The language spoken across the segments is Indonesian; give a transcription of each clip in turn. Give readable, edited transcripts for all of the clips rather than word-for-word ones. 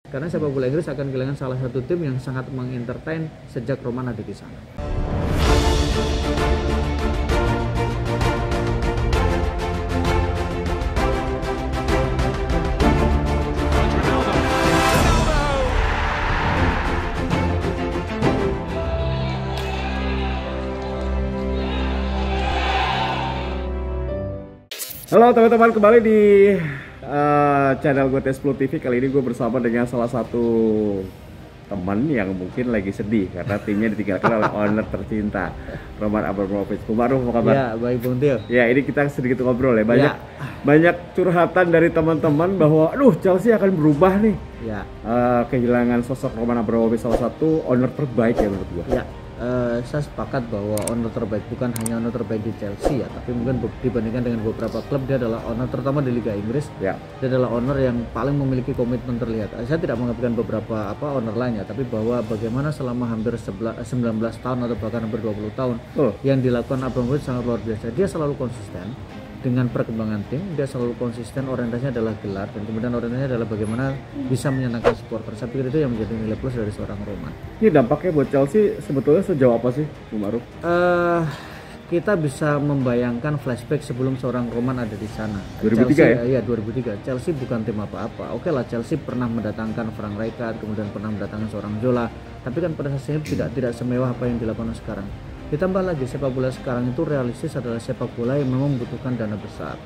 Karena sepak bola Inggris akan kehilangan salah satu tim yang sangat mengentertain sejak Roman ada di sana. Halo teman-teman, kembali di channel gue Tes10 TV. Kali ini gue bersama dengan salah satu teman yang mungkin lagi sedih karena timnya ditinggalkan oleh owner tercinta, Roman Abramovich. Bung Ma'ruf, apa kabar? Ya, baik Bung Tio. Ya, ini kita sedikit ngobrol ya. Banyak curhatan dari teman-teman bahwa aduh, Chelsea akan berubah nih. Ya. Kehilangan sosok Roman Abramovich, salah satu owner terbaik ya menurut gue. Ya. Saya sepakat bahwa owner terbaik bukan hanya owner terbaik di Chelsea ya, tapi mungkin dibandingkan dengan beberapa klub dia adalah owner terutama di Liga Inggris. Ya. Dia adalah owner yang paling memiliki komitmen terlihat. Saya tidak mengatakan beberapa owner lainnya, tapi bahwa bagaimana selama hampir 19 tahun atau bahkan hampir 20 tahun yang dilakukan Abramovich sangat luar biasa. Dia selalu konsisten dengan perkembangan tim, dia selalu konsisten, orientasinya adalah gelar, dan kemudian orientasinya adalah bagaimana bisa menyenangkan supporter. Saya pikir itu yang menjadi nilai plus dari seorang Roman. Ini dampaknya buat Chelsea sebetulnya sejauh apa sih, Bung Ma'ruf? Kita bisa membayangkan flashback sebelum seorang Roman ada di sana. 2003 Chelsea, ya? Iya, 2003. Chelsea bukan tim apa-apa. Oke lah, Chelsea pernah mendatangkan Frank Rijkaard, kemudian pernah mendatangkan seorang Zola, tapi kan pada saat itu tidak semewah apa yang dilakukan sekarang. Ditambah lagi sepak bola sekarang itu realistis adalah sepak bola yang memang membutuhkan dana besar.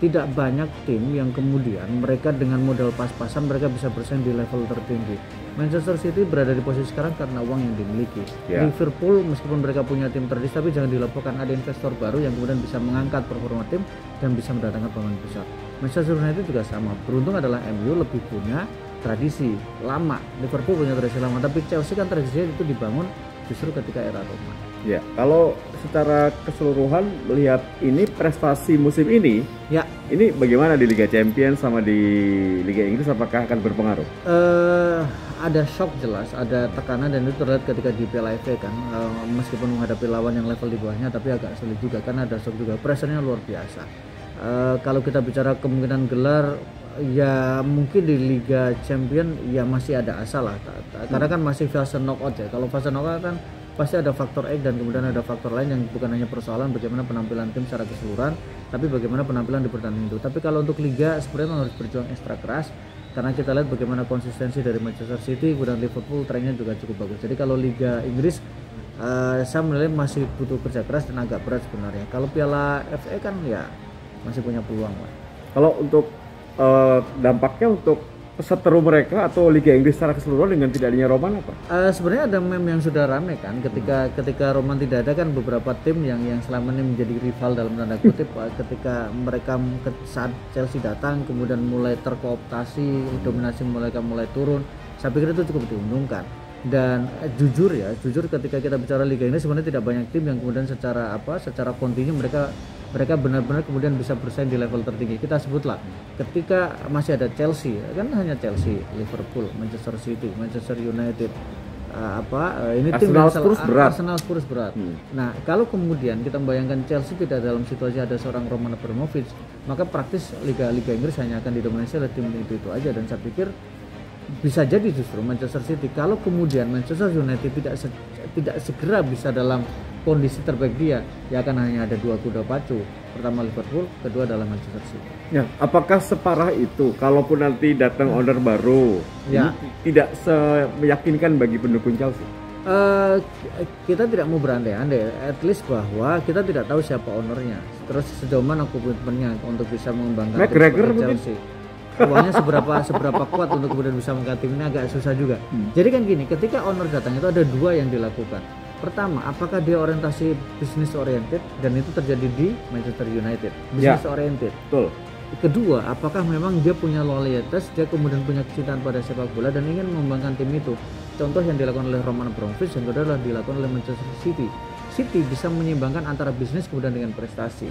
Tidak banyak tim yang kemudian mereka dengan modal pas-pasan mereka bisa bersaing di level tertinggi. Manchester City berada di posisi sekarang karena uang yang dimiliki. Liverpool meskipun mereka punya tim terdis, tapi jangan dilupakan ada investor baru yang kemudian bisa mengangkat performa tim dan bisa mendatangkan pemain besar. Manchester United juga sama. Beruntung adalah MU lebih punya tradisi lama. Liverpool punya tradisi lama, tapi Chelsea kan tradisinya itu dibangun justru ketika era Roman. Ya, kalau secara keseluruhan melihat ini prestasi musim ini, ya, ini bagaimana di Liga Champions sama di Liga Inggris, apakah akan berpengaruh? Ada shock jelas, ada tekanan dan itu terlihat ketika di Piala FA kan, meskipun menghadapi lawan yang level di bawahnya, tapi agak sulit juga karena ada shock juga, pressure-nya luar biasa. Kalau kita bicara kemungkinan gelar, ya mungkin di Liga Champion ya masih ada asa lah, karena kan masih fase knockout ya. Kalau fase knockout kan pasti ada faktor X dan kemudian ada faktor lain yang bukan hanya persoalan bagaimana penampilan tim secara keseluruhan, tapi bagaimana penampilan di pertandingan itu. Tapi kalau untuk Liga sebenarnya harus berjuang ekstra keras karena kita lihat bagaimana konsistensi dari Manchester City, kemudian Liverpool trennya juga cukup bagus. Jadi kalau Liga Inggris saya menilai masih butuh kerja keras dan agak berat sebenarnya. Kalau Piala FA kan ya masih punya peluang lah. Kalau untuk dampaknya untuk seteru mereka atau Liga Inggris secara keseluruhan dengan tidak adanya Roman apa? Sebenarnya ada meme yang sudah ramai kan ketika Roman tidak ada kan beberapa tim yang selama ini menjadi rival dalam tanda kutip ketika mereka saat Chelsea datang kemudian mulai terkooptasi, dominasi mereka mulai turun. Saya pikir itu cukup diuntungkan. Dan jujur ketika kita bicara Liga Inggris sebenarnya tidak banyak tim yang kemudian secara kontinu mereka benar-benar kemudian bisa bersaing di level tertinggi. Kita sebutlah ketika masih ada Chelsea, kan hanya Chelsea, Liverpool, Manchester City, Manchester United, ini tim Arsenal Spurs berat. Nah, kalau kemudian kita membayangkan Chelsea tidak dalam situasi ada seorang Roman Abramovich, maka praktis Liga Inggris hanya akan didominasi oleh tim itu aja. Dan saya pikir bisa jadi justru Manchester City kalau kemudian Manchester United tidak segera bisa dalam kondisi terbaik dia akan hanya ada dua kuda pacu, pertama Liverpool, kedua adalah Manchester City. Ya, apakah separah itu kalaupun nanti datang owner baru, ini tidak meyakinkan bagi pendukung Chelsea? Kita tidak mau berandai-andai, at least bahwa kita tidak tahu siapa ownernya, terus sejauh mana komitmennya untuk bisa mengembangkan Chelsea. Uangnya seberapa kuat untuk kemudian bisa mengangkat tim ini agak susah juga. Jadi kan gini, ketika owner datang itu ada dua yang dilakukan. Pertama, apakah dia orientasi bisnis oriented dan itu terjadi di Manchester United, bisnis oriented. Betul. Kedua, apakah memang dia punya loyalitas, dia kemudian punya kecintaan pada sepak bola dan ingin mengembangkan tim itu. Contoh yang dilakukan oleh Roman Abramovich, yang kedua adalah dilakukan oleh Manchester City. City bisa menyeimbangkan antara bisnis kemudian dengan prestasi.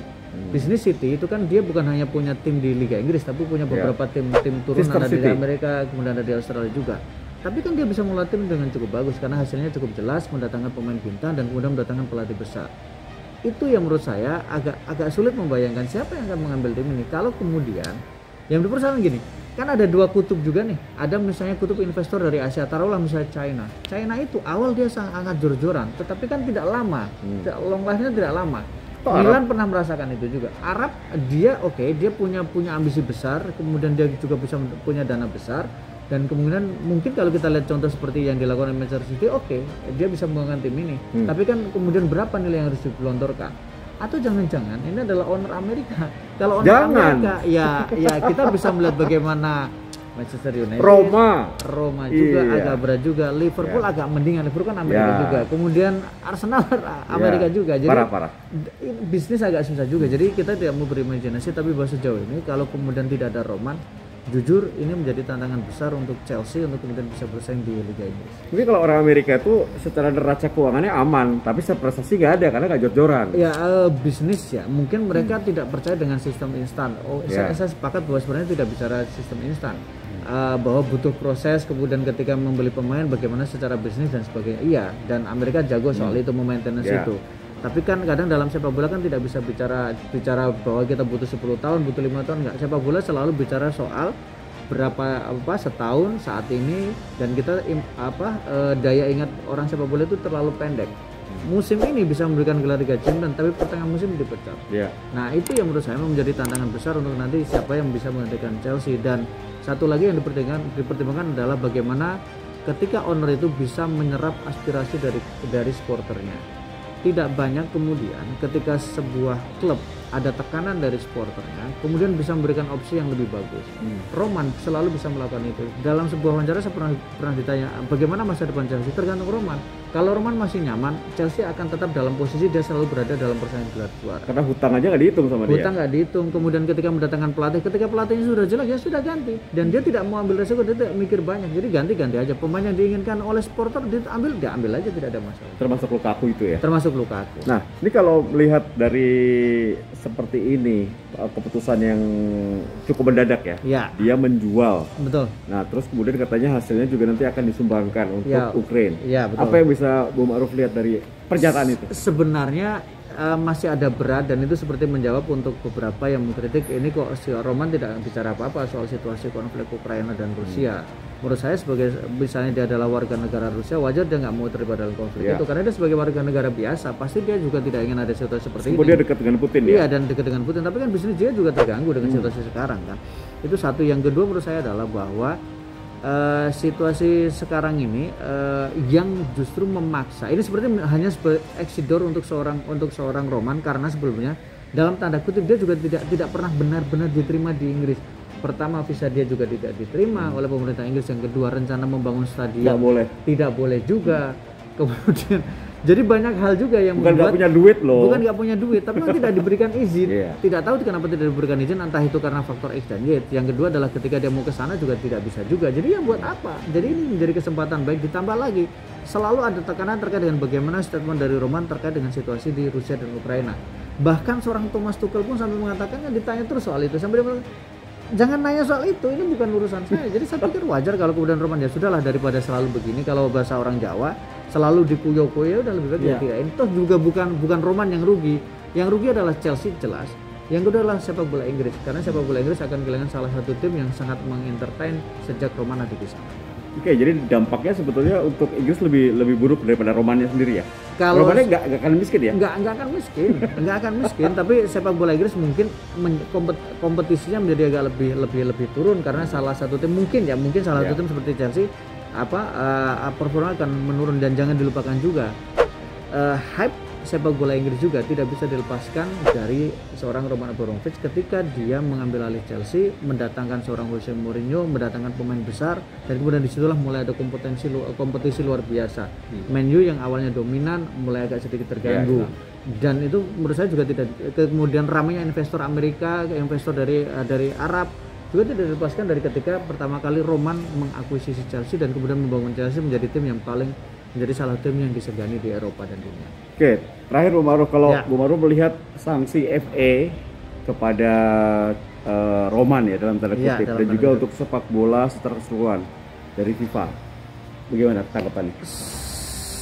Bisnis City itu kan dia bukan hanya punya tim di Liga Inggris, tapi punya beberapa tim turunan ada di Amerika, kemudian ada di Australia juga. Tapi kan dia bisa mengelola tim dengan cukup bagus karena hasilnya cukup jelas, mendatangkan pemain bintang dan kemudian mendatangkan pelatih besar. Itu yang menurut saya agak sulit membayangkan siapa yang akan mengambil tim ini. Kalau kemudian yang dipersoalkan gini, kan ada dua kutub juga nih. Ada misalnya kutub investor dari Asia, taruhlah misalnya China. China itu awal dia sangat jor-joran, tetapi kan tidak lama, long life-nya tidak lama. Milan pernah merasakan itu juga. Arab dia dia punya ambisi besar, kemudian dia juga bisa punya dana besar, dan kemungkinan mungkin kalau kita lihat contoh seperti yang dilakukan Manchester City, dia bisa mengembangkan tim ini. Tapi kan kemudian berapa nilai yang harus digelontorkan? Atau jangan-jangan ini adalah owner Amerika. Kalau owner Amerika, ya kita bisa melihat bagaimana Manchester United, Roma juga agak berat juga, Liverpool agak mendingan, Liverpool kan Amerika juga. Kemudian Arsenal Amerika juga. Jadi parah. Bisnis agak susah juga. Jadi kita tidak mau berimajinasi, tapi bahwa sejauh ini kalau kemudian tidak ada Roman, jujur ini menjadi tantangan besar untuk Chelsea untuk kemudian bisa bersaing di Liga Inggris. Tapi kalau orang Amerika itu secara neraca keuangannya aman, tapi prestasi nggak ada karena nggak jor-joran. Ya bisnis ya, mungkin mereka tidak percaya dengan sistem instan. Saya sepakat bahwa sebenarnya tidak bicara sistem instan, bahwa butuh proses, kemudian ketika membeli pemain bagaimana secara bisnis dan sebagainya. Iya, dan Amerika jago soal itu, maintenance itu. Tapi kan kadang dalam sepak bola kan tidak bisa bicara bahwa kita butuh 10 tahun, butuh 5 tahun, enggak. Sepak bola selalu bicara soal berapa setahun saat ini, dan kita daya ingat orang sepak bola itu terlalu pendek. Musim ini bisa memberikan gelar Liga Champions, tapi pertengahan musim dipecat. Nah, itu yang menurut saya menjadi tantangan besar untuk nanti siapa yang bisa menggantikan Chelsea. Dan satu lagi yang dipertimbangkan adalah bagaimana ketika owner itu bisa menyerap aspirasi dari supporternya. Tidak banyak kemudian ketika sebuah klub ada tekanan dari supporternya, kemudian bisa memberikan opsi yang lebih bagus. Roman selalu bisa melakukan itu. Dalam sebuah wawancara saya pernah ditanya bagaimana masa depan Chelsea, tergantung Roman. Kalau Roman masih nyaman, Chelsea akan tetap dalam posisi dia selalu berada dalam persaingan gelar juara. Karena hutang aja nggak dihitung sama dia. Hutang nggak dihitung. Kemudian ketika mendatangkan pelatih, ketika pelatihnya sudah jelek ya sudah ganti. Dan dia tidak mau ambil resiko, dia tidak mikir banyak. Jadi ganti aja. Pemain yang diinginkan oleh supporter dia ambil aja, tidak ada masalah. Termasuk Lukaku itu ya. Termasuk Lukaku. Nah, ini kalau melihat dari seperti ini keputusan yang cukup mendadak ya. Dia menjual. Betul. Nah, terus kemudian katanya hasilnya juga nanti akan disumbangkan untuk Ukraina. Ya, betul. Apa yang bisa Bu Ma'ruf lihat dari pernyataan itu? Sebenarnya masih ada berat, dan itu seperti menjawab untuk beberapa yang mengkritik ini kok si Roman tidak bicara apa-apa soal situasi konflik Ukraina dan Rusia. Menurut saya sebagai misalnya dia adalah warga negara Rusia, wajar dia nggak mau terlibat dalam konflik itu, karena dia sebagai warga negara biasa pasti dia juga tidak ingin ada situasi seperti ini. Dia dekat dengan Putin ya? Iya, dan dekat dengan Putin, tapi kan bisnis dia juga terganggu dengan situasi sekarang kan. Itu satu. Yang kedua menurut saya adalah bahwa situasi sekarang ini yang justru memaksa ini seperti hanya sebagai exit door untuk seorang Roman, karena sebelumnya dalam tanda kutip dia juga tidak pernah benar-benar diterima di Inggris. Pertama, visa dia juga tidak diterima oleh pemerintah Inggris. Yang kedua, rencana membangun stadion tidak boleh juga. Kemudian jadi banyak hal juga yang bukan nggak punya duit loh. Bukan nggak punya duit, tapi tidak diberikan izin. Tidak tahu kenapa tidak diberikan izin, entah itu karena faktor X dan Y. Yang kedua adalah ketika dia mau ke sana juga tidak bisa juga. Jadi yang buat apa? Jadi ini menjadi kesempatan baik, ditambah lagi selalu ada tekanan terkait dengan bagaimana statement dari Roman terkait dengan situasi di Rusia dan Ukraina. Bahkan seorang Thomas Tuchel pun sampai mengatakannya, ditanya terus soal itu, sampai dia bilang, jangan nanya soal itu, ini bukan urusan saya. Jadi saya pikir wajar kalau kemudian Roman ya sudahlah, daripada selalu begini. Kalau bahasa orang Jawa selalu dikuyo-kuyo, udah lebih baik tidak. Itu juga bukan Roman yang rugi. Yang rugi adalah Chelsea jelas. Yang kedua adalah sepak bola Inggris, karena sepak bola Inggris akan kehilangan salah satu tim yang sangat mengentertain sejak Roman ada di sana. Oke, jadi dampaknya sebetulnya untuk Inggris lebih buruk daripada Romannya sendiri ya. Kalau Romannya nggak akan miskin ya? Nggak akan miskin. Tapi sepak bola Inggris mungkin kompetisinya menjadi agak lebih turun, karena salah satu tim mungkin salah satu tim seperti Chelsea performa akan menurun. Dan jangan dilupakan juga hype sepak bola Inggris juga tidak bisa dilepaskan dari seorang Roman Abramovich ketika dia mengambil alih Chelsea, mendatangkan seorang Jose Mourinho, mendatangkan pemain besar, dan kemudian disitulah mulai ada kompetisi luar biasa. Man U yang awalnya dominan mulai agak sedikit terganggu. Dan itu menurut saya juga tidak, kemudian ramainya investor Amerika, investor dari Arab juga tidak dilepaskan dari ketika pertama kali Roman mengakuisisi Chelsea dan kemudian membangun Chelsea menjadi tim yang menjadi salah tim yang disegani di Eropa dan dunia. Oke, terakhir Bu Ma'ruf, kalau Bu Ma'ruf melihat sanksi FA kepada Roman ya dalam tanda kutip, dan juga untuk sepak bola secara keseluruhan dari FIFA, bagaimana tanggapannya?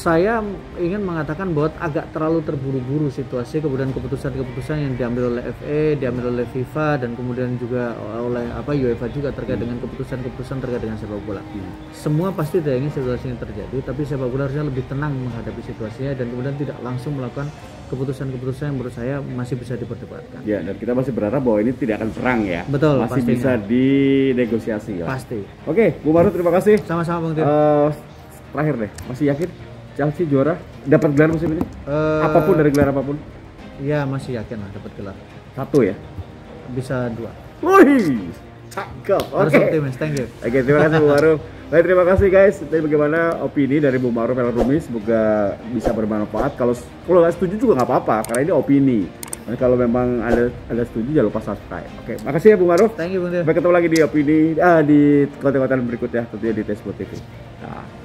saya ingin mengatakan bahwa agak terlalu terburu-buru situasi, kemudian keputusan-keputusan yang diambil oleh FA, diambil oleh FIFA, dan kemudian juga oleh UEFA juga terkait dengan keputusan-keputusan terkait dengan sepak bola. Semua pasti tidak ingin situasi ini terjadi, tapi sepak bola harusnya lebih tenang menghadapi situasinya dan kemudian tidak langsung melakukan keputusan-keputusan yang menurut saya masih bisa diperdebatkan. Ya, dan kita masih berharap bahwa ini tidak akan perang ya. Betul, masih pastinya. bisa dinegosiasi ya. Pasti. Oke, Bu Maru terima kasih. Sama-sama Bang Tir. Terakhir deh, masih yakin Chelsea juara dapat gelar musim ini? Apapun dari gelar apapun? Ya masih yakin lah dapat gelar. 1 ya? Bisa 2. Wih, cakep. Harus Oke. optimis, thank you. Oke, terima kasih Bu Maru. Baik, terima kasih guys. Tapi bagaimana opini dari Bu Maru Rumi? Semoga bisa bermanfaat. Kalau nggak setuju juga nggak apa-apa, karena ini opini. Dan kalau memang ada setuju, jangan lupa subscribe. Oke, makasih ya Bu Maru. Thank you Bang Tir. Sampai ketemu lagi di opini di konten-konten berikutnya, tentunya di Tesplo TV. Nah.